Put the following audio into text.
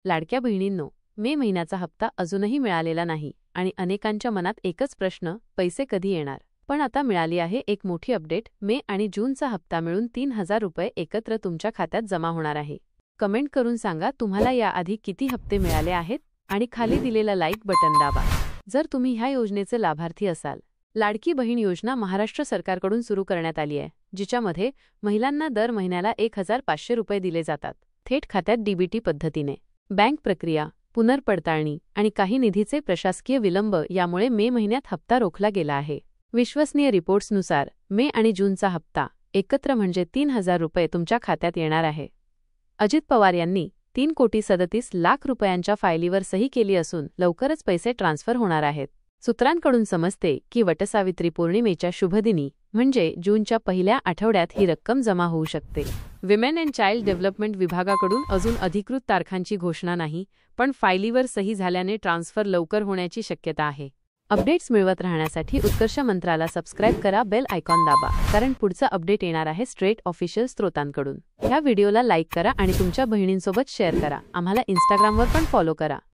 लाडक्या बहिणींनो, मे महिन्याचा हप्ता अजूनही मिळालेला नाही आणि अनेकांच्या मनात एकच प्रश्न, पैसे कधी येणार? पण आता मिळाली आहे एक मोठी अपडेट. मे आणि जूनचा हप्ता मिळून 3,000 रुपये एकत्र तुमच्या खात्यात जमा होणार आहे. कमेंट करून सांगा तुम्हाला याआधी किती हप्ते मिळाले आहेत आणि खाली दिलेला लाईक बटन दाबा जर तुम्ही ह्या योजनेचे लाभार्थी असाल. लाडकी बहीण योजना महाराष्ट्र सरकारकडून सुरू करण्यात आली आहे, जिच्यामध्ये महिलांना दर महिन्याला 1,500 रुपये दिले जातात, थेट खात्यात डीबीटी पद्धतीने. बँक प्रक्रिया, पुनर्पडताळणी आणि काही निधीचे प्रशासकीय विलंब यामुळे मे महिन्यात हप्ता रोखला गेला आहे. विश्वसनीय रिपोर्ट्सनुसार मे आणि जूनचा हप्ता एकत्र म्हणजे 3,000 रुपये तुमच्या खात्यात येणार आहे. अजित पवार यांनी 3,37,00,000 रुपयांच्या फायलीवर सही केली असून लवकरच पैसे ट्रान्स्फर होणार आहेत. सूत्रांकडून समजते की वटसावित्री पौर्णिमेच्या शुभदिनी म्हणजे जूनच्या पहिल्या आठवड्यात ही रक्कम जमा होऊ शकते. विमेन अँड चाइल्ड डेव्हलपमेंट विभागाकडून अजून अधिकृत तारखांची घोषणा नाही, पण फायलीवर सही झाल्याने ट्रान्स्फर लवकर होण्याची शक्यता आहे. अपडेट्स मिळवत राहण्यासाठी उत्कर्ष मंत्राला सबस्क्राईब करा, बेल आयकॉन दाबा, कारण पुढचा अपडेट येणार आहे स्ट्रेट ऑफिशियल स्रोतांकडून. ह्या व्हिडिओला लाईक करा आणि तुमच्या बहिणींसोबत शेअर करा. आम्हाला इंस्टाग्रामवर पण फॉलो करा.